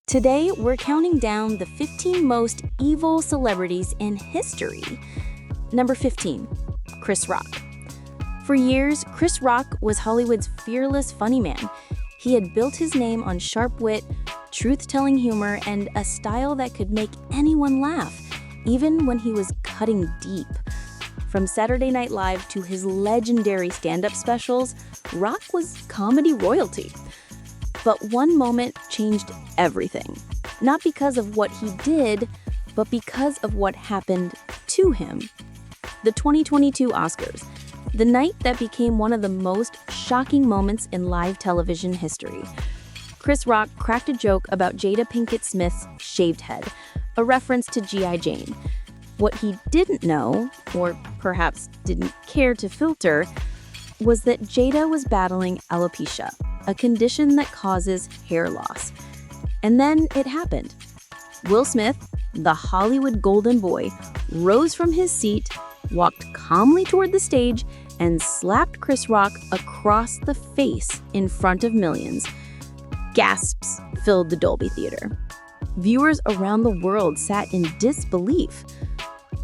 Today, we're counting down the 15 most evil celebrities in history. Number 15, Chris Rock. For years, Chris Rock was Hollywood's fearless funny man. He had built his name on sharp wit, truth-telling humor, and a style that could make anyone laugh, even when he was cutting deep. From Saturday Night Live to his legendary stand-up specials, Rock was comedy royalty. But one moment changed everything. Not because of what he did, but because of what happened to him. The 2022 Oscars, the night that became one of the most shocking moments in live television history. Chris Rock cracked a joke about Jada Pinkett Smith's shaved head, a reference to G.I. Jane. What he didn't know, or perhaps didn't care to filter, was that Jada was battling alopecia, a condition that causes hair loss. And then it happened. Will Smith, the Hollywood golden boy, rose from his seat, walked calmly toward the stage, and slapped Chris Rock across the face in front of millions. Gasps filled the Dolby Theater. Viewers around the world sat in disbelief.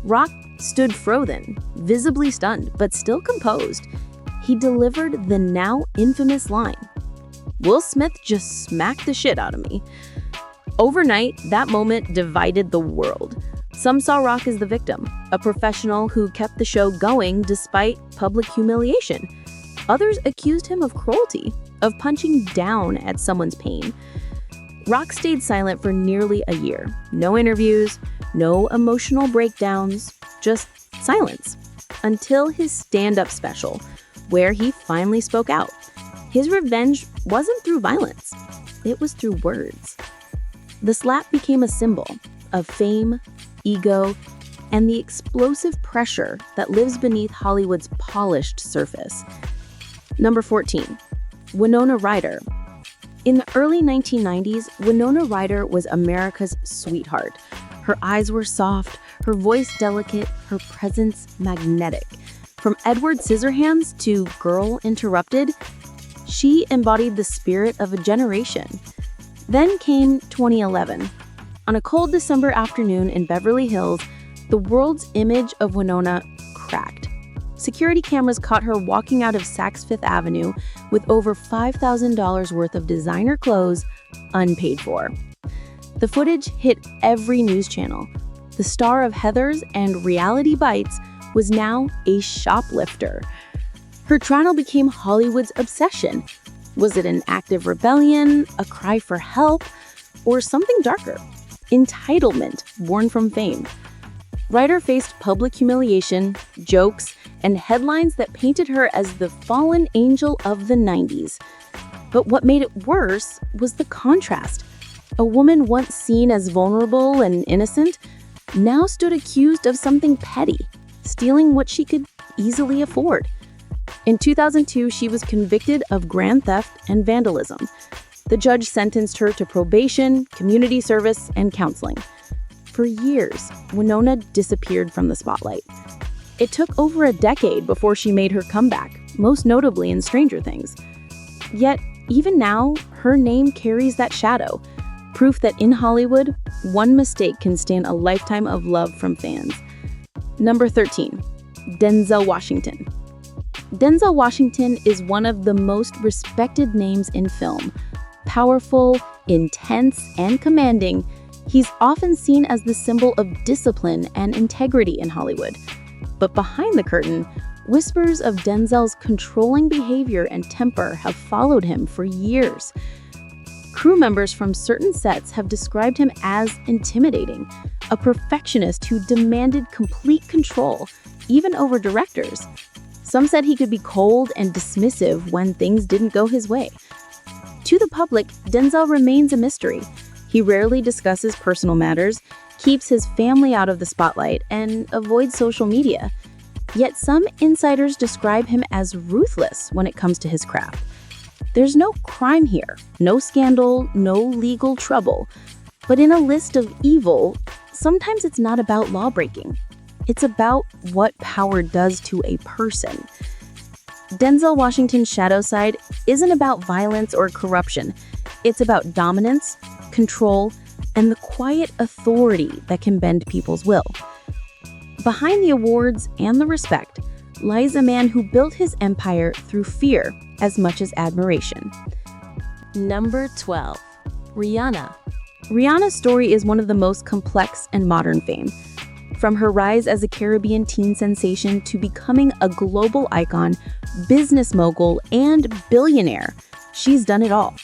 Rock stood frozen, visibly stunned, but still composed. He delivered the now infamous line, "Will Smith just smacked the shit out of me." Overnight, that moment divided the world. Some saw Rock as the victim, a professional who kept the show going despite public humiliation. Others accused him of cruelty, of punching down at someone's pain. Rock stayed silent for nearly a year. No interviews, no emotional breakdowns, just silence. Until his stand-up special, where he finally spoke out. His revenge wasn't through violence, it was through words. The slap became a symbol of fame, ego, and the explosive pressure that lives beneath Hollywood's polished surface. Number 14, Winona Ryder. In the early 1990s, Winona Ryder was America's sweetheart. Her eyes were soft, her voice delicate, her presence magnetic. From Edward Scissorhands to Girl Interrupted, she embodied the spirit of a generation. Then came 2011. On a cold December afternoon in Beverly Hills, the world's image of Winona cracked. Security cameras caught her walking out of Saks Fifth Avenue with over $5,000 worth of designer clothes unpaid for. The footage hit every news channel. The star of Heathers and Reality Bites was now a shoplifter. Her trial became Hollywood's obsession. Was it an act of rebellion, a cry for help, or something darker? Entitlement born from fame. Ryder faced public humiliation, jokes, and headlines that painted her as the fallen angel of the 90s. But what made it worse was the contrast. A woman once seen as vulnerable and innocent now stood accused of something petty, stealing what she could easily afford. In 2002, she was convicted of grand theft and vandalism. The judge sentenced her to probation, community service, and counseling. For years, Winona disappeared from the spotlight. It took over a decade before she made her comeback, most notably in Stranger Things. Yet, even now, her name carries that shadow, proof that in Hollywood, one mistake can stand a lifetime of love from fans. Number 13, Denzel Washington. Denzel Washington is one of the most respected names in film. Powerful, intense, and commanding, he's often seen as the symbol of discipline and integrity in Hollywood. But behind the curtain, whispers of Denzel's controlling behavior and temper have followed him for years. Crew members from certain sets have described him as intimidating, a perfectionist who demanded complete control, even over directors. Some said he could be cold and dismissive when things didn't go his way. To the public, Denzel remains a mystery. He rarely discusses personal matters, keeps his family out of the spotlight, and avoids social media. Yet some insiders describe him as ruthless when it comes to his craft. There's no crime here, no scandal, no legal trouble. But in a list of evil, sometimes it's not about lawbreaking. It's about what power does to a person. Denzel Washington's shadow side isn't about violence or corruption. It's about dominance, control, and the quiet authority that can bend people's will. Behind the awards and the respect lies a man who built his empire through fear as much as admiration. Number 12. Rihanna. Rihanna's story is one of the most complex and modern fame. From her rise as a Caribbean teen sensation to becoming a global icon, business mogul, and billionaire, she's done it all.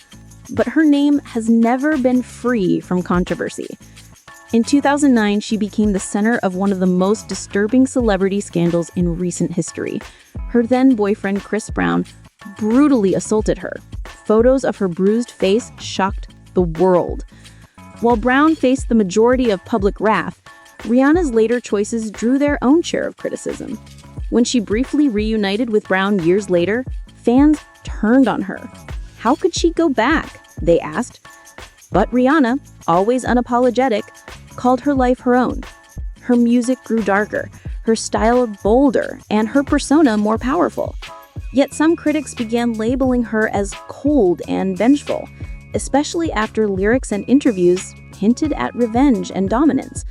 But her name has never been free from controversy. In 2009, she became the center of one of the most disturbing celebrity scandals in recent history. Her then-boyfriend, Chris Brown, brutally assaulted her. Photos of her bruised face shocked the world. While Brown faced the majority of public wrath, Rihanna's later choices drew their own share of criticism. When she briefly reunited with Brown years later, fans turned on her. How could she go back? They asked. But Rihanna, always unapologetic, called her life her own. Her music grew darker, her style bolder, and her persona more powerful. Yet some critics began labeling her as cold and vengeful, especially after lyrics and interviews hinted at revenge and dominance.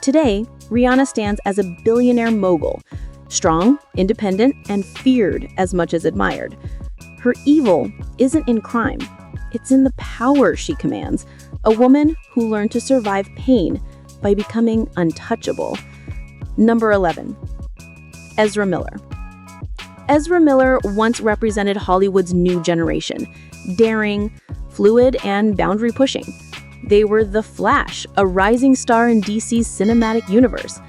Today, Rihanna stands as a billionaire mogul, strong, independent, and feared as much as admired. Her evil isn't in crime, it's in the power she commands, a woman who learned to survive pain by becoming untouchable. Number 11. Ezra Miller. Ezra Miller once represented Hollywood's new generation, daring, fluid, and boundary-pushing. They were the Flash, a rising star in DC's cinematic universe.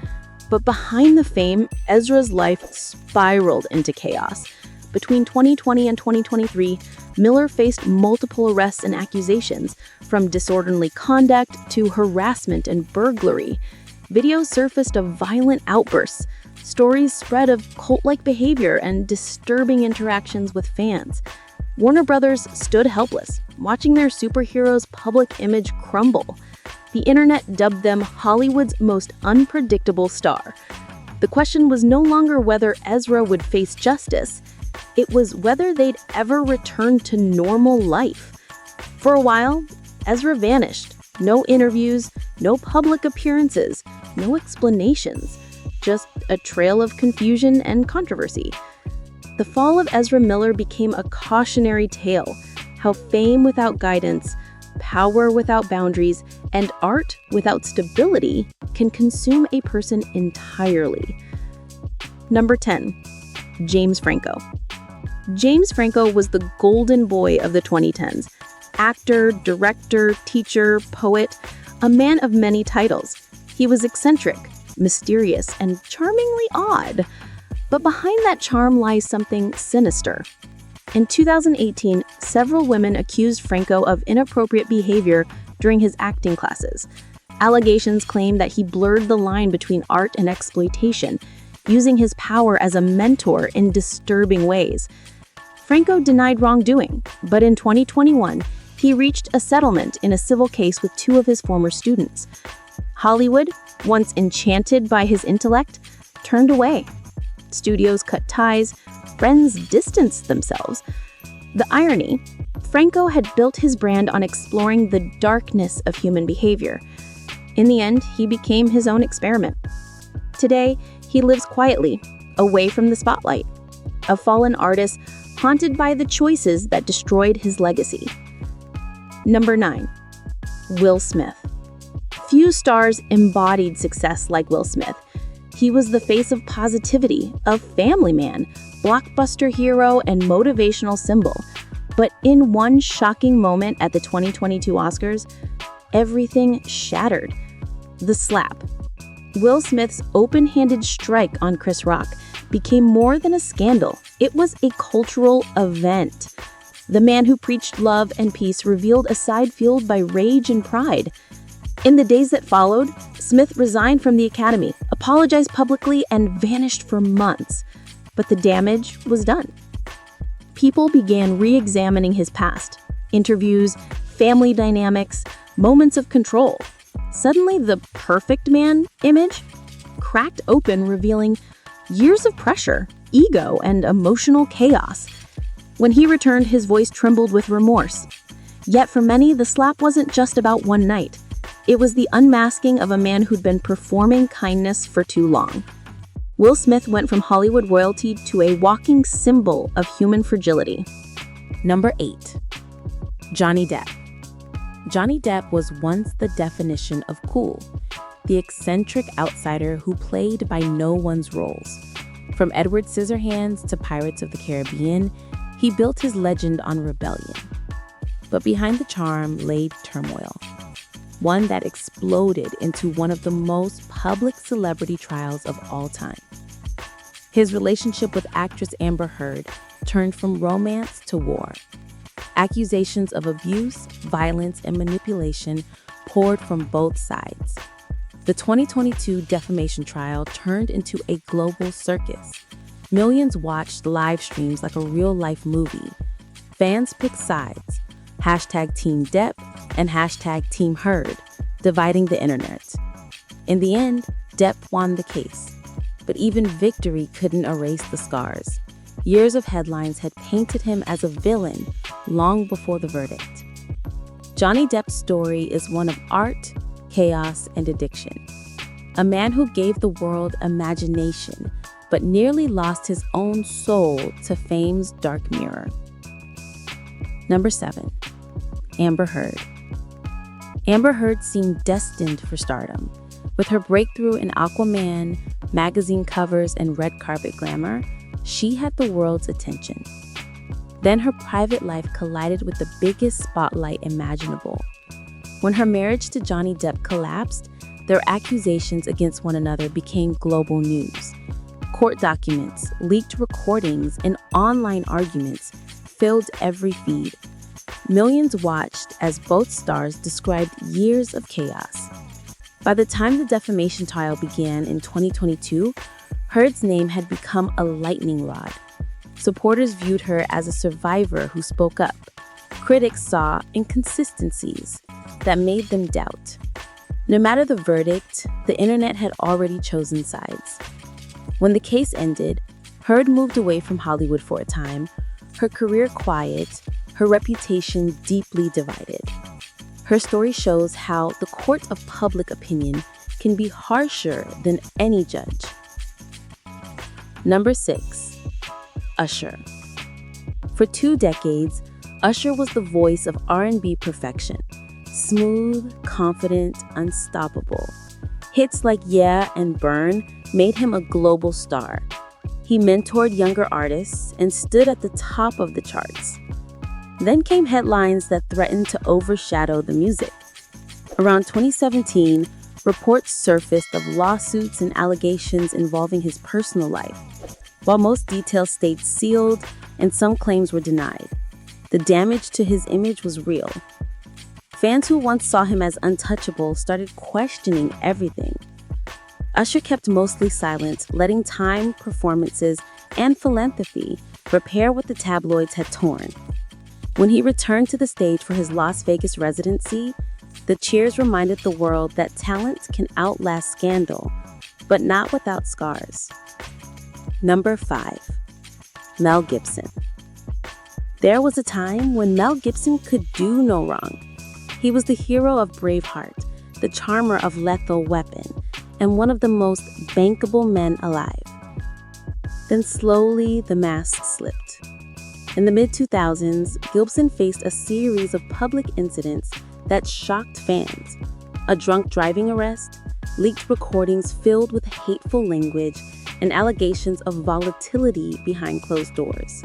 But behind the fame, Ezra's life spiraled into chaos. Between 2020 and 2023, Miller faced multiple arrests and accusations, from disorderly conduct to harassment and burglary. Videos surfaced of violent outbursts. Stories spread of cult-like behavior and disturbing interactions with fans. Warner Brothers stood helpless, watching their superhero's public image crumble. The internet dubbed them Hollywood's most unpredictable star. The question was no longer whether Ezra would face justice. It was whether they'd ever return to normal life. For a while, Ezra vanished. No interviews, no public appearances, no explanations. Just a trail of confusion and controversy. The fall of Ezra Miller became a cautionary tale, how fame without guidance, power without boundaries, and art without stability can consume a person entirely. Number 10. James Franco. James Franco was the golden boy of the 2010s. Actor, director, teacher, poet, a man of many titles. He was eccentric, mysterious, and charmingly odd. But behind that charm lies something sinister. In 2018, several women accused Franco of inappropriate behavior during his acting classes. Allegations claim that he blurred the line between art and exploitation, using his power as a mentor in disturbing ways. Franco denied wrongdoing, but in 2021, he reached a settlement in a civil case with two of his former students. Hollywood, once enchanted by his intellect, turned away. Studios cut ties, friends distanced themselves. The irony, Franco had built his brand on exploring the darkness of human behavior. In the end, he became his own experiment. Today, he lives quietly, away from the spotlight, a fallen artist haunted by the choices that destroyed his legacy. Number 9. Will Smith. Few stars embodied success like Will Smith. He was the face of positivity, a family man, blockbuster hero, and motivational symbol. But in one shocking moment at the 2022 Oscars, everything shattered. The slap. Will Smith's open-handed strike on Chris Rock became more than a scandal. It was a cultural event. The man who preached love and peace revealed a side fueled by rage and pride. In the days that followed, Smith resigned from the Academy, apologized publicly, and vanished for months. But the damage was done. People began re-examining his past. Interviews, family dynamics, moments of control. Suddenly, the perfect man image cracked open, revealing years of pressure, ego, and emotional chaos. When he returned, his voice trembled with remorse. Yet for many, the slap wasn't just about one night. It was the unmasking of a man who'd been performing kindness for too long. Will Smith went from Hollywood royalty to a walking symbol of human fragility. Number 8. Johnny Depp. Johnny Depp was once the definition of cool, the eccentric outsider who played by no one's roles. From Edward Scissorhands to Pirates of the Caribbean, he built his legend on rebellion. But behind the charm lay turmoil, one that exploded into one of the most public celebrity trials of all time. His relationship with actress Amber Heard turned from romance to war. Accusations of abuse, violence, and manipulation poured from both sides. The 2022 defamation trial turned into a global circus. Millions watched live streams like a real-life movie. Fans picked sides, hashtag Team Depp and hashtag Team Heard, dividing the internet. In the end, Depp won the case. But even victory couldn't erase the scars. Years of headlines had painted him as a villain long before the verdict. Johnny Depp's story is one of art, chaos, and addiction. A man who gave the world imagination, but nearly lost his own soul to fame's dark mirror. Number 7. Amber Heard. Amber Heard seemed destined for stardom. With her breakthrough in Aquaman, magazine covers, and red carpet glamour, she had the world's attention. Then her private life collided with the biggest spotlight imaginable. When her marriage to Johnny Depp collapsed, their accusations against one another became global news. Court documents, leaked recordings, and online arguments filled every feed. Millions watched as both stars described years of chaos. By the time the defamation trial began in 2022, Heard's name had become a lightning rod. Supporters viewed her as a survivor who spoke up. Critics saw inconsistencies that made them doubt. No matter the verdict, the internet had already chosen sides. When the case ended, Heard moved away from Hollywood for a time, her career quiet, her reputation deeply divided. Her story shows how the court of public opinion can be harsher than any judge. Number 6. Usher. For 2 decades, Usher was the voice of R&B perfection. Smooth, confident, unstoppable. Hits like Yeah and Burn made him a global star. He mentored younger artists and stood at the top of the charts. Then came headlines that threatened to overshadow the music. Around 2017, reports surfaced of lawsuits and allegations involving his personal life. While most details stayed sealed and some claims were denied, the damage to his image was real. Fans who once saw him as untouchable started questioning everything. Usher kept mostly silent, letting time, performances, and philanthropy repair what the tabloids had torn. When he returned to the stage for his Las Vegas residency, the cheers reminded the world that talent can outlast scandal, but not without scars. Number 5. Mel Gibson. There was a time when Mel Gibson could do no wrong. He was the hero of Braveheart, the charmer of Lethal Weapon, and one of the most bankable men alive. Then slowly the mask slipped. In the mid-2000s, Gibson faced a series of public incidents that shocked fans. A drunk driving arrest, leaked recordings filled with hateful language, and allegations of volatility behind closed doors.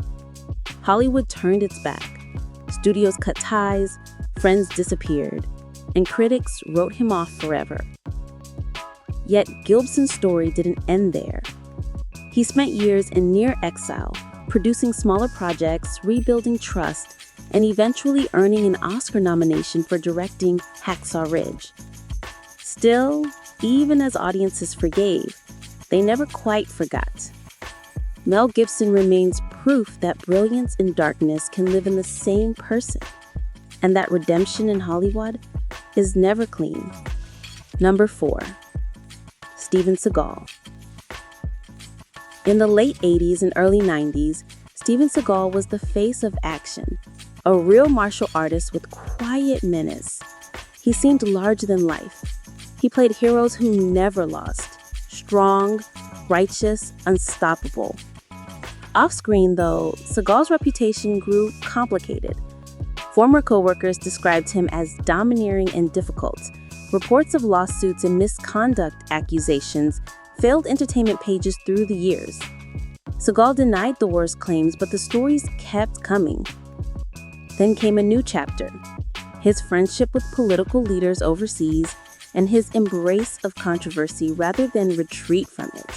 Hollywood turned its back. Studios cut ties, friends disappeared, and critics wrote him off forever. Yet Gibson's story didn't end there. He spent years in near exile, producing smaller projects, rebuilding trust, and eventually earning an Oscar nomination for directing Hacksaw Ridge. Still, even as audiences forgave, they never quite forgot. Mel Gibson remains proof that brilliance and darkness can live in the same person, and that redemption in Hollywood is never clean. Number 4. Steven Seagal. In the late 80s and early 90s, Steven Seagal was the face of action, a real martial artist with quiet menace. He seemed larger than life. He played heroes who never lost. Strong, righteous, unstoppable. Off-screen, though, Seagal's reputation grew complicated. Former co-workers described him as domineering and difficult. Reports of lawsuits and misconduct accusations filled entertainment pages through the years. Seagal denied the worst claims, but the stories kept coming. Then came a new chapter: his friendship with political leaders overseas and his embrace of controversy rather than retreat from it.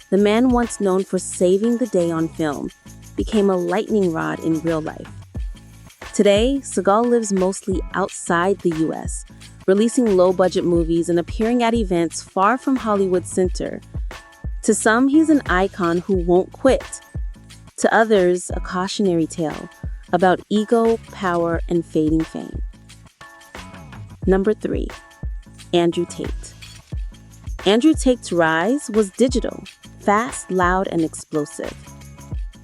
The man once known for saving the day on film became a lightning rod in real life. Today, Seagal lives mostly outside the U.S., releasing low-budget movies and appearing at events far from Hollywood's center. To some, he's an icon who won't quit. To others, a cautionary tale about ego, power, and fading fame. Number 3. Andrew Tate. Andrew Tate's rise was digital, fast, loud, and explosive.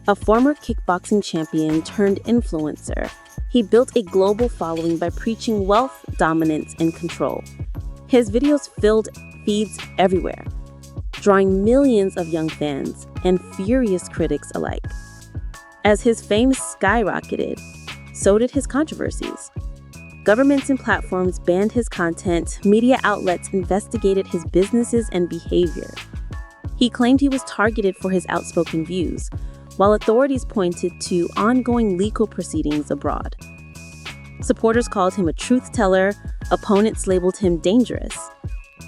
A former kickboxing champion turned influencer, he built a global following by preaching wealth, dominance, and control. His videos filled feeds everywhere, drawing millions of young fans and furious critics alike. As his fame skyrocketed, so did his controversies. Governments and platforms banned his content, media outlets investigated his businesses and behavior. He claimed he was targeted for his outspoken views, while authorities pointed to ongoing legal proceedings abroad. Supporters called him a truth teller, opponents labeled him dangerous.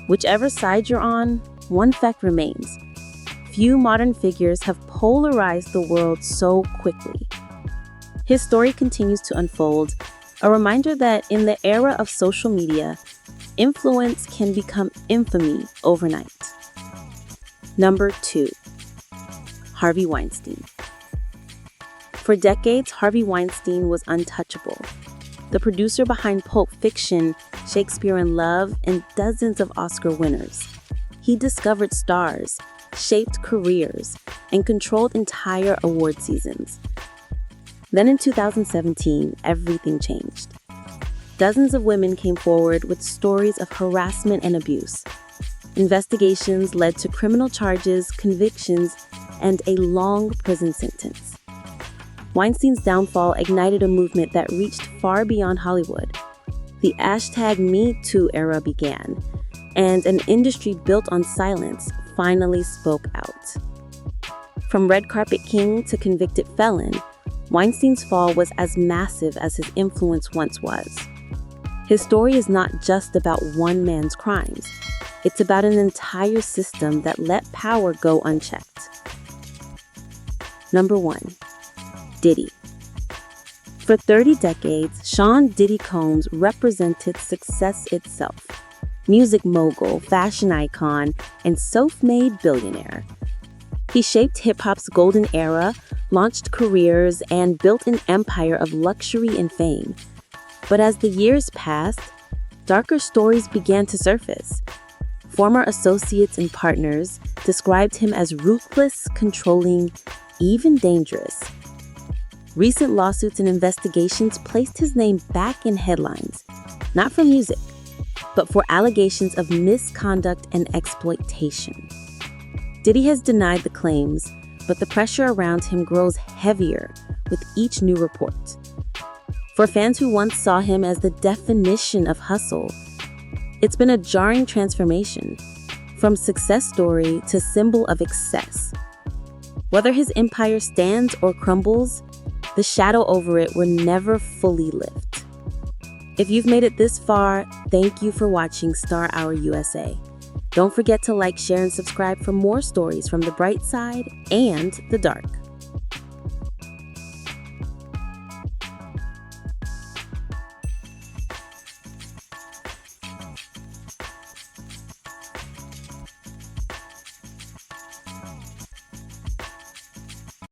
Whichever side you're on, one fact remains: few modern figures have polarized the world so quickly. His story continues to unfold, a reminder that in the era of social media, influence can become infamy overnight. Number 2. Harvey Weinstein. For decades, Harvey Weinstein was untouchable. The producer behind Pulp Fiction, Shakespeare in Love, and dozens of Oscar winners. He discovered stars, shaped careers, and controlled entire award seasons. Then in 2017, everything changed. Dozens of women came forward with stories of harassment and abuse. Investigations led to criminal charges, convictions, and a long prison sentence. Weinstein's downfall ignited a movement that reached far beyond Hollywood. The #MeToo era began, and an industry built on silence finally spoke out. From red carpet king to convicted felon, Weinstein's fall was as massive as his influence once was. His story is not just about one man's crimes. It's about an entire system that let power go unchecked. Number 1. Diddy. For 30 decades, Sean Diddy Combs represented success itself. Music mogul, fashion icon, and self-made billionaire. He shaped hip-hop's golden era, launched careers, and built an empire of luxury and fame. But as the years passed, darker stories began to surface. Former associates and partners described him as ruthless, controlling, even dangerous. Recent lawsuits and investigations placed his name back in headlines, not for music, but for allegations of misconduct and exploitation. Diddy has denied the claims, but the pressure around him grows heavier with each new report. For fans who once saw him as the definition of hustle, it's been a jarring transformation, from success story to symbol of excess. Whether his empire stands or crumbles, the shadow over it will never fully lift. If you've made it this far, thank you for watching Star Hour USA. Don't forget to like, share, and subscribe for more stories from the bright side and the dark.